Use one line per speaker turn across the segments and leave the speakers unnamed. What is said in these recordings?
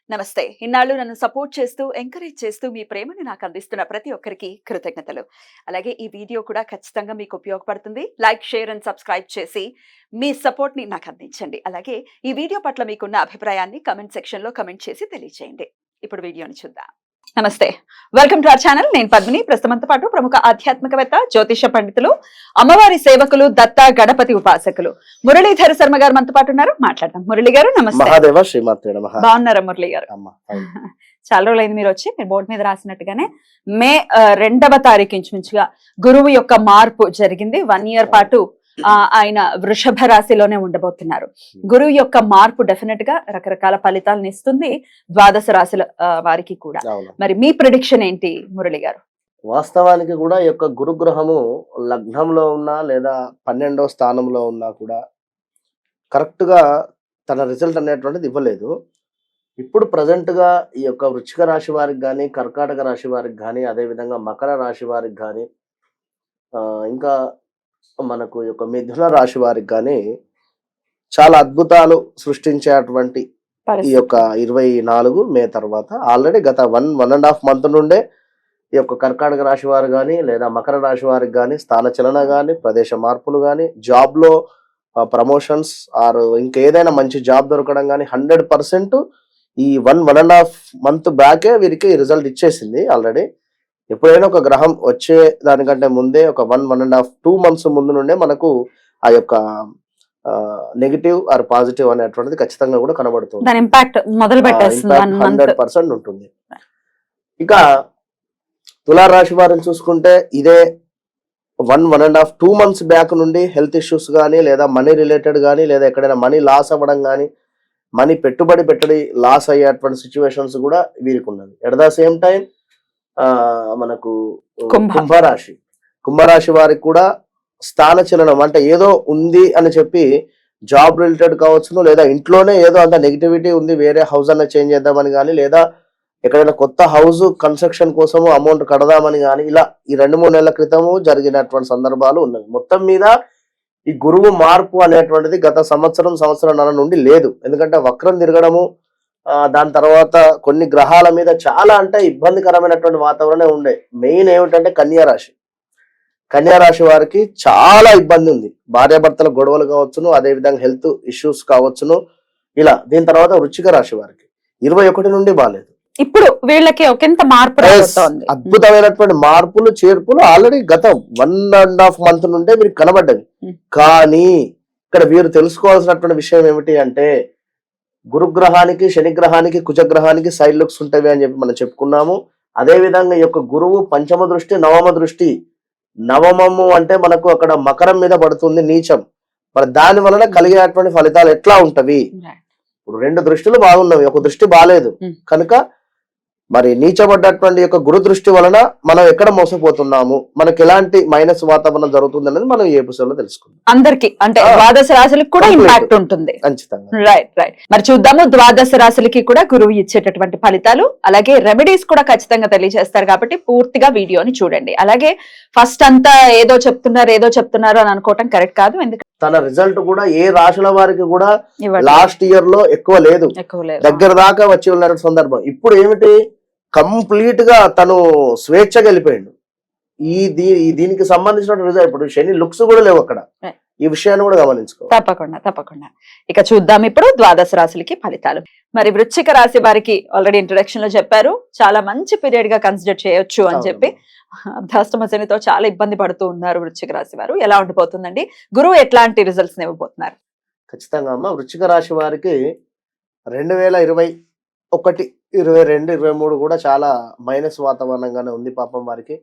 నమస్తే. ఇన్నాళ్ళు నన్ను సపోర్ట్ చేస్తూ, ఎంకరేజ్ చేస్తూ మీ ప్రేమని నాకు అందిస్తున్న ప్రతి ఒక్కరికి కృతజ్ఞతలు. అలాగే ఈ వీడియో కూడా ఖచ్చితంగా మీకు ఉపయోగపడుతుంది. లైక్, షేర్ అండ్ సబ్స్క్రైబ్ చేసి మీ సపోర్ట్‌ని నాకు అందించండి. అలాగే ఈ వీడియో పట్ల మీకున్న అభిప్రాయాన్ని కామెంట్ సెక్షన్‌లో కామెంట్ చేసి తెలియజేయండి. ఇప్పుడు వీడియోని చూద్దాం. నమస్తే. Welcome to our channel. నేను పద్మిని. ప్రస్తుతంతో పాటు ప్రముఖ ఆధ్యాత్మికవేత్త, జ్యోతిష పండితులు, అమ్మవారి సేవకులు, దత్త గణపతి ఉపాసకులు మురళీధర శర్మ గారు మనతో పాటు ఉన్నారు. మాట్లాడదాం. మురళి గారు నమస్తే.
మహాదేవ శ్రీమాత్రే నమః.
బాగున్నారా మురళి గారు? చాలా రోజులైంది మీరు వచ్చి. మీరు బోర్డు మీద రాసినట్టుగానే మే 2వ తారీఖు ఇంచుమించుగా గురువు యొక్క మార్పు జరిగింది. 1 ఇయర్ పాటు ఆయన వృషభ రాశిలోనే ఉండబోతున్నారు. గురువు యొక్క మార్పు డెఫినెట్ గా రకరకాల ఫలితాలను ఇస్తుంది ద్వాదశ రాశుల వారికి కూడా. మరి మీ ప్రిడిక్షన్ ఏంటి మురళి గారు?
వాస్తవానికి కూడా ఈ యొక్క గురుగ్రహము లగ్నంలో ఉన్నా లేదా 12వ స్థానంలో ఉన్నా కూడా కరెక్ట్ గా తన రిజల్ట్ అనేటువంటిది ఇవ్వలేదు. ఇప్పుడు ప్రజెంట్ గా ఈ యొక్క వృశ్చిక రాశి వారికి కానీ, కర్కాటక రాశి వారికి కానీ, అదే విధంగా మకర రాశి వారికి కానీ, ఇంకా మనకు ఈ యొక్క మిథున రాశి వారికి కానీ చాలా అద్భుతాలు సృష్టించేటువంటి ఈ యొక్క 24 మే తర్వాత ఆల్రెడీ గత 1.5 మంత్ నుండే ఈ యొక్క కర్కాటక రాశి వారు కానీ లేదా మకర రాశి వారికి కానీ స్థానచలన కానీ, ప్రదేశ మార్పులు కానీ, జాబ్ లో ప్రమోషన్స్ ఆర్ ఇంకేదైనా మంచి జాబ్ దొరకడం కానీ 100% ఈ 1.5 మంత్ బ్యాకే వీరికి రిజల్ట్ ఇచ్చేసింది ఆల్రెడీ. ఎప్పుడైనా ఒక గ్రహం వచ్చే దానికంటే ముందే ఒక 1.5 2 మంత్స్ ముందు నుండే మనకు ఆ యొక్క నెగిటివ్ ఆర్ పాజిటివ్ అనేటువంటిది ఖచ్చితంగా కూడా కనబడుతుంది.
దాని ఇంపాక్ట్ మొదలు పెట్టేస్తుంది.
100% ఉంటుంది. ఇక తులారాశి వారిని చూసుకుంటే ఇదే 1.5 2 మంత్స్ బ్యాక్ నుండి హెల్త్ ఇష్యూస్ కానీ లేదా మనీ రిలేటెడ్ కానీ లేదా ఎక్కడైనా మనీ లాస్ అవ్వడం కానీ, మనీ పెట్టుబడి లాస్ అయ్యేటువంటి సిచ్యువేషన్స్ కూడా వీరికి ఉన్నది. ఎట్ ద సేమ్ టైం మనకు కుంభరాశి వారికి కూడా స్థానచలనం అంటే ఏదో ఉంది అని చెప్పి జాబ్ రిలేటెడ్ కావచ్చును, లేదా ఇంట్లోనే ఏదో అంత నెగిటివిటీ ఉంది, వేరే హౌస్ అన్న చేంజ్ చేద్దామని కానీ, లేదా ఎక్కడైనా కొత్త హౌస్ కన్స్ట్రక్షన్ కోసము అమౌంట్ కడదామని కానీ, ఇలా ఈ 2-3 నెలల క్రితము జరిగినటువంటి సందర్భాలు ఉన్నాయి. మొత్తం మీద ఈ గురువు మార్పు అనేటువంటిది గత సంవత్సరంన్నర నుండి లేదు. ఎందుకంటే వక్రం తిరగడము, దాని తర్వాత కొన్ని గ్రహాల మీద చాలా అంటే ఇబ్బందికరమైనటువంటి వాతావరణం ఉండే. మెయిన్ ఏమిటంటే కన్యారాశి వారికి చాలా ఇబ్బంది ఉంది. భార్యాభర్తల గొడవలు కావచ్చును, అదే విధంగా హెల్త్ ఇష్యూస్ కావచ్చును, ఇలా. దీని తర్వాత వృశ్చిక రాశి వారికి 21 నుండి బాలేదు.
ఇప్పుడు వీళ్ళకి ఒకంత మార్పు రాబోతోంది.
అద్భుతమైనటువంటి మార్పులు చేర్పులు ఆల్రెడీ గత 1.5 మంత్ నుండే వీరికి కనబడ్డది. కానీ ఇక్కడ వీరు తెలుసుకోవాల్సినటువంటి విషయం ఏమిటి అంటే, గురుగ్రహానికి, శనిగ్రహానికి, కుజగ్రహానికి సైడ్ లుక్స్ ఉంటాయి అని చెప్పి మనం చెప్పుకున్నాము. అదే విధంగా ఈ యొక్క గురువు పంచమ దృష్టి, నవమ దృష్టి. నవమము అంటే మనకు అక్కడ మకరం మీద పడుతుంది, నీచం. మరి దాని వలన కలిగేటువంటి ఫలితాలు ఎట్లా ఉంటవి? ఇప్పుడు 2 దృష్టిలు బాగున్నవి, ఒక దృష్టి బాలేదు కనుక మరి నీచబడ్డటువంటి యొక్క గురు దృష్టి వలన మనం ఎక్కడ మోసపోతున్నాము, మనకి ఎలాంటి మైనస్ వాతావరణం జరుగుతుంది అనేది మనం ఈ ఎపిసోడ్ లో తెలుసుకుందాం.
అందరికి అంటే ద్వాదశ రాశులకు కూడా ఇంపాక్ట్ ఉంటుంది.
ఖచ్చితంగా.
రైట్. మరి చూద్దాము ద్వాదశ రాశులకి కూడా గురువు ఇచ్చేటటువంటి ఫలితాలు, అలాగే రెమెడీస్ కూడా ఖచ్చితంగా తెలియజేస్తారు. కాబట్టి పూర్తిగా వీడియోని చూడండి. అలాగే ఫస్ట్ అంతా ఏదో చెప్తున్నారు అని అనుకోవటం కరెక్ట్ కాదు. ఎందుకంటే
తన రిజల్ట్ కూడా ఏ రాశుల వారికి కూడా లాస్ట్ ఇయర్ లో ఎక్కువ లేదు, దగ్గర దాకా వచ్చి ఉన్న సందర్భం. ఇప్పుడు ఏమిటి, కంప్లీట్ గా తను స్వేచ్ఛగా వెళ్ళిపోయాడు. దీనికి సంబంధించిన రిజల్ట్ ఇప్పుడు శని లుక్స్ కూడా లేవు అక్కడ. ఈ విషయాన్ని కూడా గమనించుకో.
తప్పకుండా. ఇక చూద్దాం ఇప్పుడు ద్వాదశ రాశులకి ఫలితాలు. మరి వృశ్చిక రాశి వారికి ఆల్రెడీ ఇంట్రొడక్షన్ లో చెప్పారు, చాలా మంచి పీరియడ్ గా కన్సిడర్ చేయొచ్చు అని చెప్పి. అర్ధాష్టమ శనితో చాలా ఇబ్బంది పడుతూ ఉన్నారు వృశ్చిక రాశి వారు. ఎలా ఉండిపోతుందండి? గురువు ఎట్లాంటి రిజల్ట్స్ ఇవ్వబోతున్నారు?
ఖచ్చితంగా అమ్మ, వృశ్చిక రాశి వారికి 2021, 22, 23 కూడా చాలా మైనస్ వాతావరణంగానే ఉంది. పాపం వారికి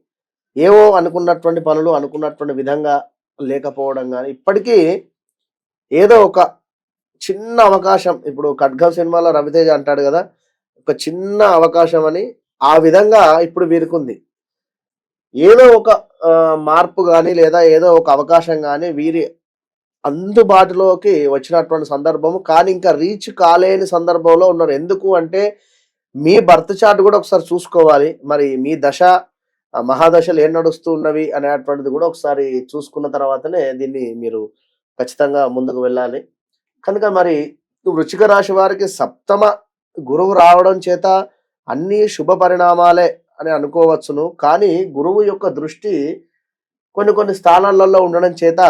ఏవో అనుకున్నటువంటి పనులు అనుకున్నటువంటి విధంగా లేకపోవడం కానీ, ఇప్పటికీ ఏదో ఒక చిన్న అవకాశం, ఇప్పుడు ఖడ్గం సినిమాలో రవితేజ అంటాడు కదా, ఒక చిన్న అవకాశం అని, ఆ విధంగా ఇప్పుడు వీరికి ఉంది. ఏదో ఒక మార్పు కానీ లేదా ఏదో ఒక అవకాశం కానీ వీరి అందుబాటులోకి వచ్చినటువంటి సందర్భము, కానీ ఇంకా రీచ్ కాలేని సందర్భంలో ఉన్నారు. ఎందుకు అంటే మీ బర్త్ చార్ట్ కూడా ఒకసారి చూసుకోవాలి. మరి మీ దశ మహాదశలు ఏం నడుస్తూ ఉన్నవి అనేటువంటిది కూడా ఒకసారి చూసుకున్న తర్వాతనే దీన్ని మీరు ఖచ్చితంగా ముందుకు వెళ్ళాలి. కనుక మరి వృశ్చిక రాశి వారికి 7వ గురువు రావడం చేత అన్ని శుభ పరిణామాలే అని అనుకోవచ్చును. కానీ గురువు యొక్క దృష్టి కొన్ని కొన్ని స్థానాలలో ఉండడం చేత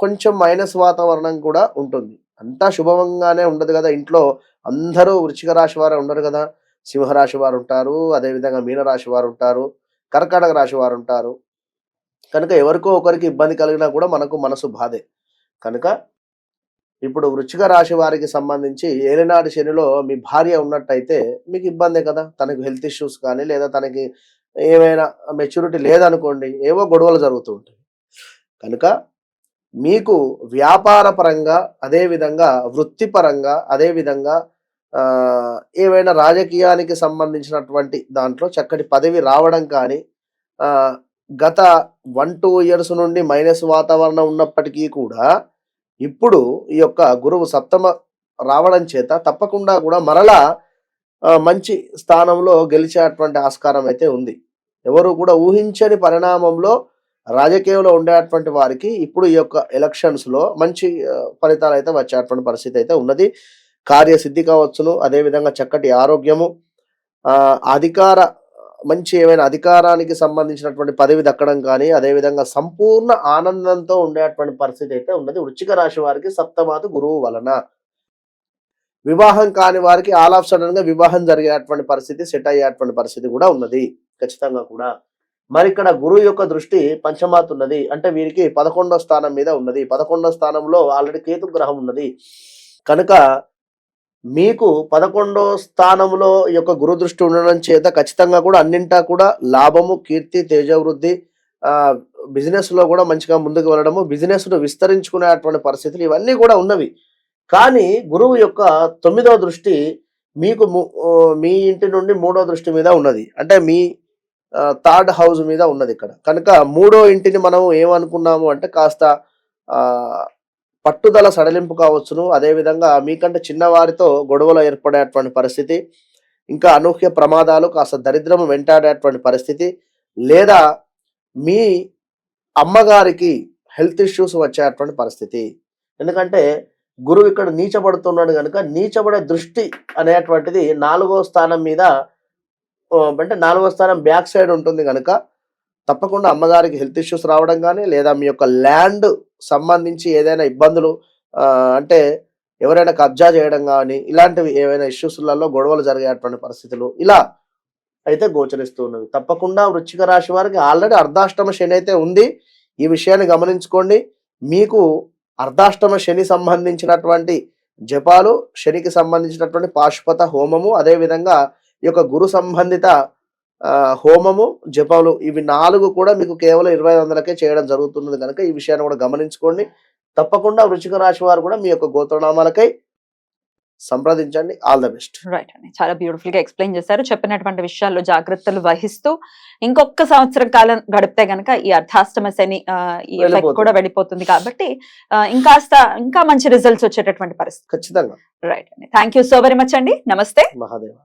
కొంచెం మైనస్ వాతావరణం కూడా ఉంటుంది. అంతా శుభంగానే ఉండదు కదా. ఇంట్లో అందరూ వృశ్చిక రాశి వారే ఉండరు కదా. సింహరాశి వారు ఉంటారు, అదేవిధంగా మీనరాశి వారు ఉంటారు, కర్కాటక రాశి వారు ఉంటారు. కనుక ఎవరికో ఒకరికి ఇబ్బంది కలిగినా కూడా మనకు మనసు బాధే. కనుక ఇప్పుడు వృశ్చిక రాశి వారికి సంబంధించి ఏలినాటి శనిలో మీ భార్య ఉన్నట్టయితే మీకు ఇబ్బందే కదా. తనకు హెల్త్ ఇష్యూస్ కానీ లేదా తనకి ఏమైనా మెచ్యూరిటీ లేదనుకోండి, ఏవో గొడవలు జరుగుతూ ఉంటాయి. కనుక మీకు వ్యాపార పరంగా, అదేవిధంగా వృత్తిపరంగా, అదేవిధంగా ఏవైనా రాజకీయానికి సంబంధించినటువంటి దాంట్లో చక్కటి పదవి రావడం కానీ, గత 1-2 ఇయర్స్ నుండి మైనస్ వాతావరణం ఉన్నప్పటికీ కూడా ఇప్పుడు ఈ యొక్క గురువు సప్తమ రావడం చేత తప్పకుండా కూడా మరలా మంచి స్థానంలో గెలిచేటువంటి ఆస్కారం అయితే ఉంది. ఎవరు కూడా ఊహించని పరిణామంలో రాజకీయంలో ఉండేటువంటి వారికి ఇప్పుడు ఈ యొక్క ఎలక్షన్స్లో మంచి ఫలితాలు అయితే వచ్చేటువంటి పరిస్థితి అయితే ఉన్నది. కార్యసిద్ధి కావచ్చును, అదేవిధంగా చక్కటి ఆరోగ్యము, అధికార మంచి ఏమైనా అధికారానికి సంబంధించినటువంటి పదవి దక్కడం కానీ, అదేవిధంగా సంపూర్ణ ఆనందంతో ఉండేటువంటి పరిస్థితి అయితే ఉన్నది వృశ్చిక రాశి వారికి సప్తమాది గురువు వలన. వివాహం కాని వారికి ఆల్ ఆఫ్ సడన్ గా వివాహం జరిగేటువంటి పరిస్థితి, సెట్ అయ్యేటువంటి పరిస్థితి కూడా ఉన్నది ఖచ్చితంగా కూడా. మరి ఇక్కడ గురువు యొక్క దృష్టి పంచమాత్ ఉన్నది అంటే వీరికి 11వ స్థానం మీద ఉన్నది. 11వ స్థానంలో ఆల్రెడీ కేతు గ్రహం ఉన్నది. కనుక మీకు 11వ స్థానంలో ఈ యొక్క గురు దృష్టి ఉండడం చేత ఖచ్చితంగా కూడా అన్నింటా కూడా లాభము, కీర్తి, తేజవృద్ధి, బిజినెస్ లో కూడా మంచిగా ముందుకు వెళ్ళడము, బిజినెస్ ను విస్తరించుకునేటువంటి పరిస్థితులు ఇవన్నీ కూడా ఉన్నవి. కానీ గురువు యొక్క 9వ దృష్టి మీకు మీ ఇంటి నుండి 3వ దృష్టి మీద ఉన్నది. అంటే మీ 3rd హౌస్ మీద ఉన్నది ఇక్కడ. కనుక 3వ ఇంటిని మనం ఏమనుకున్నాము అంటే కాస్త పట్టుదల సడలింపు కావచ్చును, అదేవిధంగా మీకంటే చిన్నవారితో గొడవలు ఏర్పడేటువంటి పరిస్థితి, ఇంకా అనూహ్య ప్రమాదాలు, కాస్త దరిద్రము వెంటాడేటువంటి పరిస్థితి, లేదా మీ అమ్మగారికి హెల్త్ ఇష్యూస్ వచ్చేటువంటి పరిస్థితి. ఎందుకంటే గురువు ఇక్కడ నీచబడుతున్నాడు కనుక నీచబడే దృష్టి అనేటువంటిది 4వ స్థానం మీద, అంటే 4వ స్థానం బ్యాక్ సైడ్ ఉంటుంది కనుక తప్పకుండా అమ్మగారికి హెల్త్ ఇష్యూస్ రావడం కానీ, లేదా మీ యొక్క ల్యాండ్ సంబంధించి ఏదైనా ఇబ్బందులు, అంటే ఎవరైనా కబ్జా చేయడం కానీ, ఇలాంటివి ఏవైనా ఇష్యూస్లలో గొడవలు జరిగేటువంటి పరిస్థితులు ఇలా అయితే గోచరిస్తూ ఉన్నవి. తప్పకుండా వృశ్చిక రాశి వారికి ఆల్రెడీ అర్ధాష్టమ శని అయితే ఉంది. ఈ విషయాన్ని గమనించుకోండి. మీకు అర్ధాష్టమ శని సంబంధించినటువంటి జపాలు, శనికి సంబంధించినటువంటి పాశుపత హోమము, అదేవిధంగా ఈ యొక్క గురు సంబంధిత హోమము, జపాలు, ఇవి 4 కూడా మీకు కేవలం 2500కే చేయడం జరుగుతున్నది కనుక ఈ విషయాన్ని కూడా గమనించుకోండి. తప్పకుండా వృశ్చిక రాశి వారు కూడా మీ యొక్క గోత్రనామాలకై సంప్రదించండి. All the best.
రైట్ అండి, చాలా బ్యూటిఫుల్ గా ఎక్స్ప్లెయిన్ చేశారు. చెప్పినటువంటి విషయాల్లో జాగ్రత్తలు వహిస్తూ ఇంకొక సంవత్సరం కాలం గడిపితే గనక ఈ అర్ధాష్టమ శని ఈ ఎఫెక్ట్ కూడా వెళ్ళిపోతుంది కాబట్టి ఇంకా మంచి రిజల్ట్స్ వచ్చేటటువంటి పరిస్థితి
ఖచ్చితంగా.
రైట్ అండి, thank you so very much అండి. నమస్తే.
మహాదేవ.